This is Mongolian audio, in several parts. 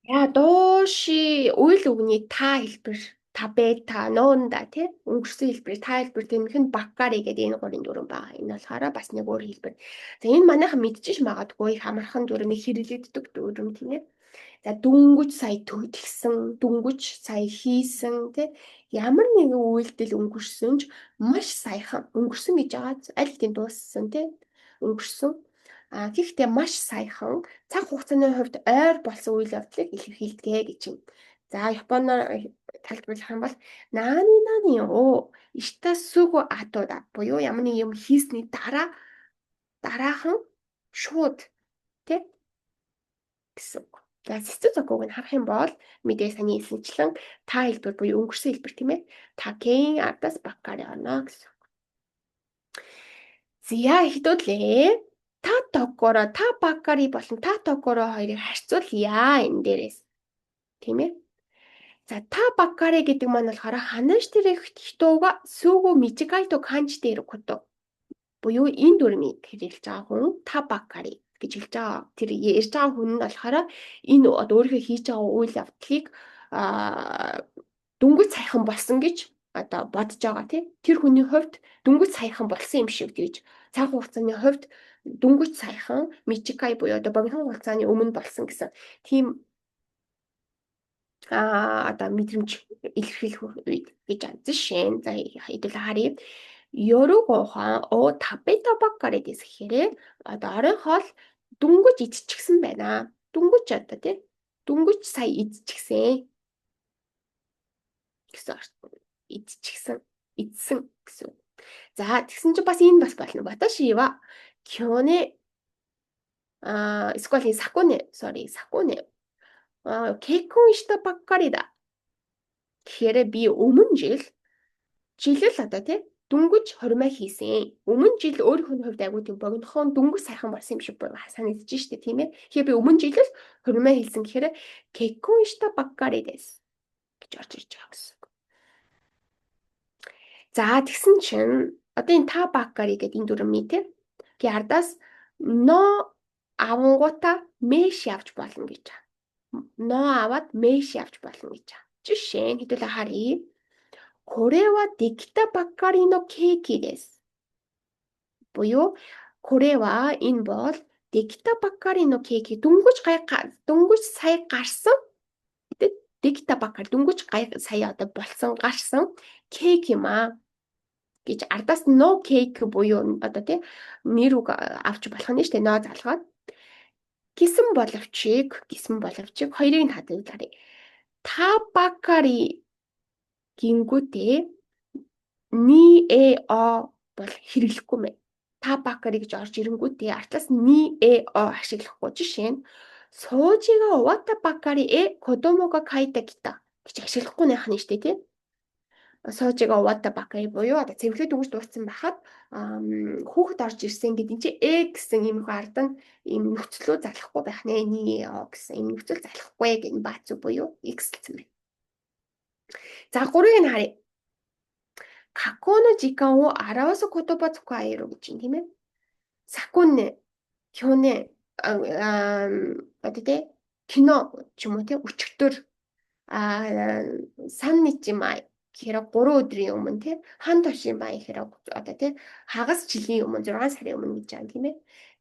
Яа дооши үйл үгний та хэлбэр та бета ноонда тий өнгөрсөн хэлбэр та хэлбэр тэмэх нь баккари гэдэг энэ гурван дүрэн байгаа. Энэ болохоор бас нэг өөр хэлбэр. За энэ манайхан мэдчихэж магадгүй их амархан дүрмийг хэрэглэгддэг дүрм тийм ээ. За дүнгиж сая тэгсэн, дүнгиж сая хийсэн тий ямар нэгэн үйлдэл өнгөрсөн ч маш саяхан өнгөрсөн гэж байгаа. Аль хэдийн дууссан тий өнгөрсөн. Гэхдээ маш саяхан цаг хугацааны хувьд ойр болсон үйл явдлыг илэрхийлдэг гэж юм. За Японоор тайлбарлах юм бол нааны нааны о ишта сүгү атода буюу ямар нэг юм хийсний дараахан шууд тий гэсэн үг. За Сэцэцоког нь харах юм бол мэдээ саний хэлсэнчлэн та хэлбэр буюу өнгөрсөн хэлбэр тийм ээ. Такийн ардас баккари оноо гэсэн. Зя хэдүүлээ. Та токоро та баккари болон та токоро хоёрыг харьцуулъя энэ дээрээс. Тийм ээ. За та баккари гэдэг маань болохоор ханаш тэрэх хитоуга сүгү мичигайто канжите ирэх кото. Буюу энэ дүрмийг хэрэглэж байгаа хүн та баккари гэж хэлж байгаа. Тэр ярьж байгаа хүн нь болохоор энэ өөрийнхөө хийж байгаа үйл явдлыг дүнгийн саяхан болсон гэж одоо бодож байгаа тийм. Тэр хүний хувьд дүнгийн саяхан болсон юм шиг гэж цаг хугацааны хувьд дүнгийн саяхан мичикай буюу одоо богино хугацааны өмнө болсон гэсэн тийм одоо мэдрэмж илэрхийлэх гэж жишээ нь за хэдүүл харъя. Ёругохан о табета баккари дэс гэхээр одоо орой хоол дүнгэж идчихсэн байна. Дүнгэж одоо тий дүнгэж сая идчихсэн гэсэн идчихсэн идсэн гэсэн. За тэгсэн чинь бас энэ бас болно. Ваташива кёне эсвэл сакуне кеккун шита баккари да. Тэгэхээр би өмнө жилэл одоо тий дүнгэж хормой хийсэн. Өмнө жил өөрийнхөө хувьд айгуу тийм богинохон дүнгэж сайхан болсон юм шиг санагдаж штэ тийм ээ. Тэгэхээр би өмнө жилэл хормой хийсэн гэхээр кеккун шита баккари дэс гэж орж ирж байгаа гэсэн. За тэгсэн чинь одоо энэ та баккари гэдэг энэ дүрмний тий ардаас но авангуута мэш явж болно гэж байгаа. Но аваад мэш явж болно гэж байгаа. Жишээ нь хэдүүлээ харъя. これはできたばっかりのケーキです。буюу これはэнэ бол できたばっかりのケーキдүнгэж сая гарсанできたばっかりдүнгэж сая одоо болсон гарсан 케이크 юм аа гэж ардаас no cake буюу одоо тий нэр үг авч болох нь шүү дээ. No залгаад гэсэн боловч хоёрыг нь хадгалаарай. Та бакари гингүүтээ ни о бол хэрэглэхгүй мэ. Та бакари гэж орж ирэнгүүтээ артлаас ни о ашиглахгүй. Жишээ нь соожига овата бакари кодомого кайта гита гэж ашиглахгүй байх нь шүү дээ тий. Соожига овата бакари буюу одоо цэвэрлэг дүнж дууссан байхад хүүхэд орж ирсэн гэдэг чинь гэсэн юм ард нь ийм нөхцлөө залахгүй байх нэ ни о гэсэн ийм нөхцөл залахгүй гэн бац буюу x гэсэн байна. За 3-ыг нь харъя. 加工の時間を表す言葉使えるгэж тийм ээ. Сакуне, кёне одоо тий кино ч юм уу тий өчигдөр санничимай гэхээр 3 өдрийн өмнө тий хан тошимай гэхээр одоо тий хагас жилийн өмнө 6 сарын өмнө гэж байгаа тийм ээ.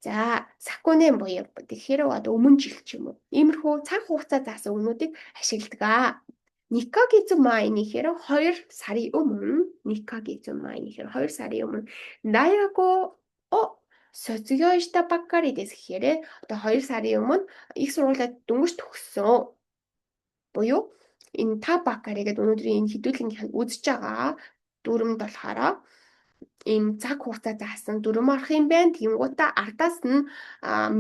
За сакуне буюу тэгэхээр одоо өмнө жил ч юм уу. Иймэрхүү цаг хугацаа заасан өгнүүдийг ашигладаг. Никагизумайны хэрэг 2 сарын өмнө Никагизумайны хэрэг 2 сарын өмнө Даяко соцгио шта баккари дэс гэхээр одоо 2 сарын өмнө их сургуулиуд дөнгөж төгссөн. Буюу энэ та баккари гэдэг өнөөдрийн энэ хэдүүлгийнхээ үзэж байгаа дүрмд болохоор ийм цаг хугацаа заасан дүрм арах юм байна. Тэнгуудаа ардаас нь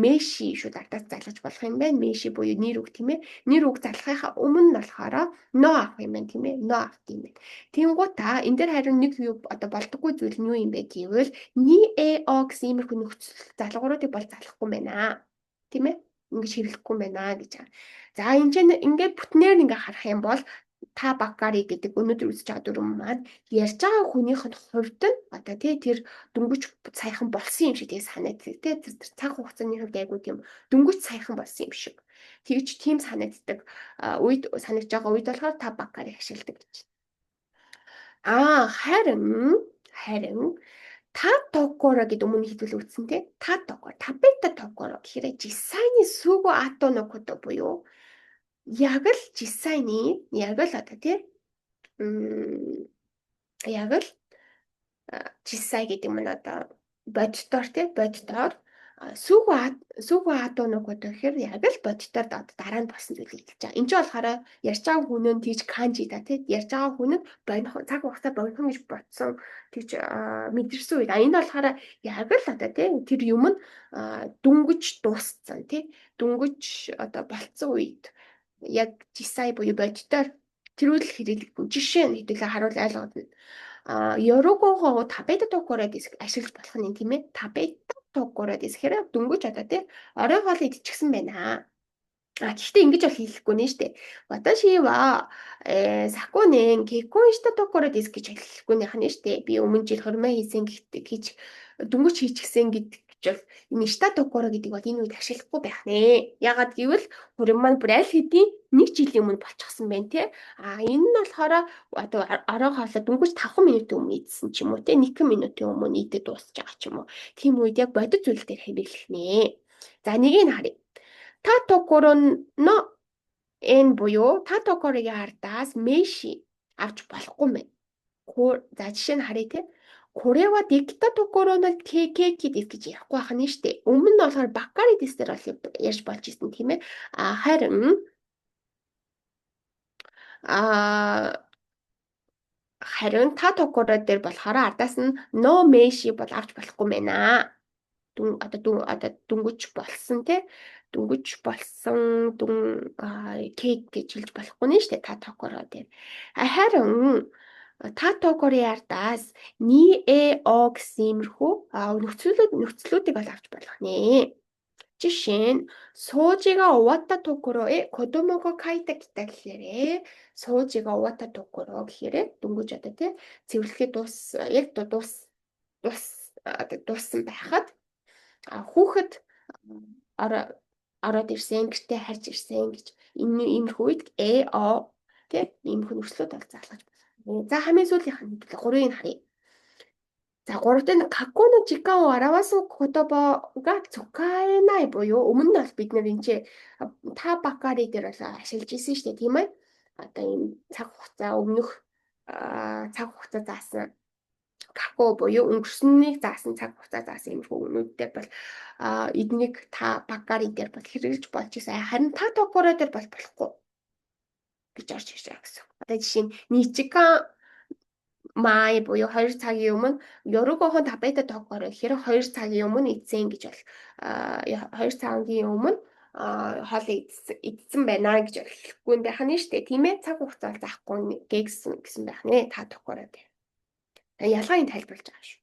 мэши шүүд ардаас залгаж болох юм байна. Мэши буюу нэр үг тийм ээ. Нэр үг залгахынхаа өмнө нь болохоор но авах юм байна тийм ээ. Но авах юм байна. Тэнгуудаа энэ дээр харин нэг юу одоо болдоггүй зүйл нь юу юм бэ гэвэл ни о гэсэн иймэрхүү нөхцөл залгууруудыг бол залгахгүй байна. Тийм ээ. Ингэж хэрэглэхгүй байна гэж байгаа. За энэ чинь ингээд бүтнээр ингээ харах юм бол та баккари гэдэг өнөөдөр үзэж байгаа дүрм маань ярьж байгаа хүнийх нь хувьд нь одоо тий тэр дөнгөж саяхан болсон юм шиг тий санагддаг тий тэр цаг хугацааны хувьд айгуу тийм дөнгөж саяхан болсон юм шиг Тэгж тийм санагддаг үед санагдж байгаа үед болохоор та баккарыг ашигладаг гэж. Харин та токоро гэдэг өмнө хэлбэл үтсэн те. Та токоро, табета токоро гэхээр жисайны сүгөө ато но кото буюу яг л жисайны яг л одоо те яг л жисай гэдэг нь одоо боддоор сүгөө ато но кото гэхээр яг л боддоор дараа нь болсон зүйлийг хэлж байгаа. Энд чинь болохоор ярьж байгаа хүн нь тийж канжи та те. Ярьж байгаа хүн нь цаг хугацаа богино гэж бодсон тэгж мэдэрсэн үед. Энд болохоор яг л одоо те тэр юм нь дүнгэж дууссан те. Дүнгэж одоо болцсон үед яг жисай буюу боддоор тэрүүл хэрэглэгдэн жишээ нь хэдүүлээ харуул ойлгоод Yorogого табета токоро диск ашиглаж болох нь тийм ээ. Табета токоро дисхээр дөнгөж одоо тий орой хоол идчихсэн байна. Гэхдээ ингэж бол хэлэхгүй нэ штэ. Ваташи ва саконен кеккон шита токоро диск гэж хэлэхгүй нэх нь штэ. Би өмнө жил хормоо хийсэн гэж дөнгөж хийчихсэн гэдэг бол энэ шита токоро гэдэг бол энэ үед ашиглахгүй байх нэ. Ягаад гэвэл хурим маань бүр аль хэдийн 1 жилийн өмнө болчихсон байна те. Энэ нь болохоор одоо орой хоолой дөнгөж 5 минутын өмнө идсэн ч юм уу те. 1 минутын өмнө идэд дуусч байгаа ч юм уу. Тийм үед яг бодит зүйл дээр хэвэрлэх нэ. За нэгийг нь харъя. Та токоро но эн буюу та токорогийн ардаас мэши авч болохгүй мэн. За жишээ нь харъя те. Корева дикта токороно кеки гэж ярихгүй байх нь штэ. Өмнө нь болохоор баккари дис дээр бол ярьж болж ирсэн тийм ээ. Харин та токоро дээр болохоор ардаас нь но мэши бол авч болохгүй мэн дүнгэж болсон те. Дүнгэж болсон кейк гэж хэлж болохгүй нэ штэ та токоро дээр. Харин та токоны ардаас ни о гэсэн иймэрхүү нөхцлүүдийг бол авч болох нэ. Жишээ нь суужига увата токоро кодомого кайта кита гэхээр суужига увата токоро гэхээр дүнгэж одоо тий цэвэрлэхэд дууссан байхад хүүхэд ороод ирсэн гэртээ харж ирсэн гэж иймэрхүү үед о тий иймэрхүү нөхцлүүд бол заалгаж байна. За хамгийн сүүлийнх нь 3-ыг харъя. За 3-т каконо жиканを表す言葉が使えないбуюу өмнө нь бол бид нэр энэ та баккари дээр бол ашиглаж ирсэн шүү дээ тийм ээ. Одоо энэ цаг хугацаа өмнөх цаг хугацаа заасан како буюу өнгөрсөнийг заасан цаг хугацаа заасан юм хөө өнөдтэй бол эднийг та баккари дээр бол хэрэглэж болж ирсэн. Харин та токоро дээр бол болохгүй гэж орж ирж байгаа гэсэн. Одоо жишээ нь ничикан май буюу 2 цагийн өмнө Yorogохон табета токоро гэхээр 2 цагийн өмнө идсэн гэж бол 2 цагийн өмнө хоол идсэн байна гэж хэлэхгүй байх нь шүү дээ тийм ээ. Цаг хугацаа бол заахгүй гэсэн байх нэ та токоро дээр. Ялгааг нь тайлбарлаж байгаа шүү.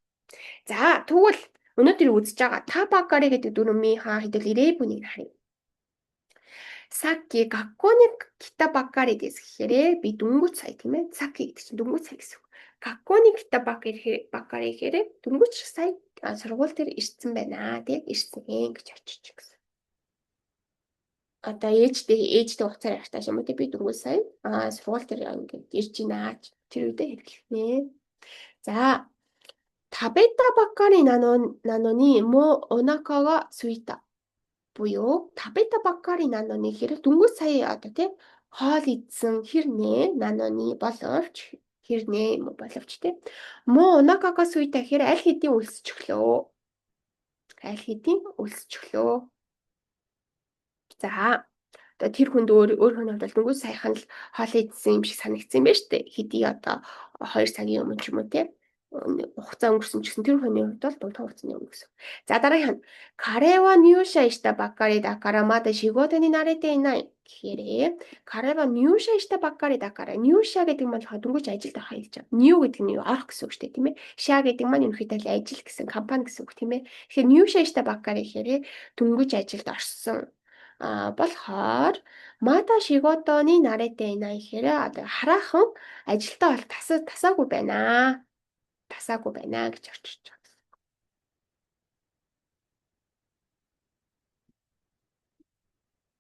За тэгвэл өнөөдөр үзэж байгаа та баккари гэдэг дүрмийн хэдүүл ирээбүнийг харъя. Саки гакконы кита баккари дэс гэхээр би дүнгүйч сая тийм ээ. Саки гэдэг чинь дүнгүйч сая гэсэн. Гакконы кита баккари гэхээр дүнгүйч сая сургууль дээр ирсэн байна тийм ирсэн гэж очиж гэсэн. Одоо ээжтэй уцаар явахтаа юм уу тийм би дүнгүйч сая сургууль дээр ингээд ирж байна. Тэр үедээ хэлэх нэ. За табета баккари нанони мо онакага суита буюу табета баккари нанони хэрэг дүнгүйч сая одоо тийм хоол идсэн хэрнээ нанони боловч хэрнээ юм боловч тийм мо онакага суита гэхээр аль хэдийн өлсчихлөө. За одоо тэр хүнд өөр хүний хувьд дүнгүйч саяхан л хоол идсэн юм шиг санагдсан юм байна шүү дээ. Хэдий одоо 2 цагийн өмнө ч юм уу тийм хугацаа өнгөрсөн ч гэсэн тэр хүний хувьд бол богино хугацааны өмнө гэсэн. За дараагийнх нь карева ньюша ишта баккари дакара мада шигото ни нарете инай гэхээр карева ньюша ишта баккари дакара ньюша гэдэг нь болохоор дүнгүйч ажилд орох хэлж байгаа. Нью гэдэг нь орох гэсэн үг шүү дээ тийм ээ. Ша гэдэг маань ерөнхийдөө ажил гэсэн компани гэсэн үг тийм ээ. Тэгэхээр ньюша ишта баккари гэхээр дүнгүйч ажилд орсон болохоор мада шиготоны нарете инай гэхээр одоо хараахан ажилдаа бол тасаагүй байна гэж орчиж байгаа.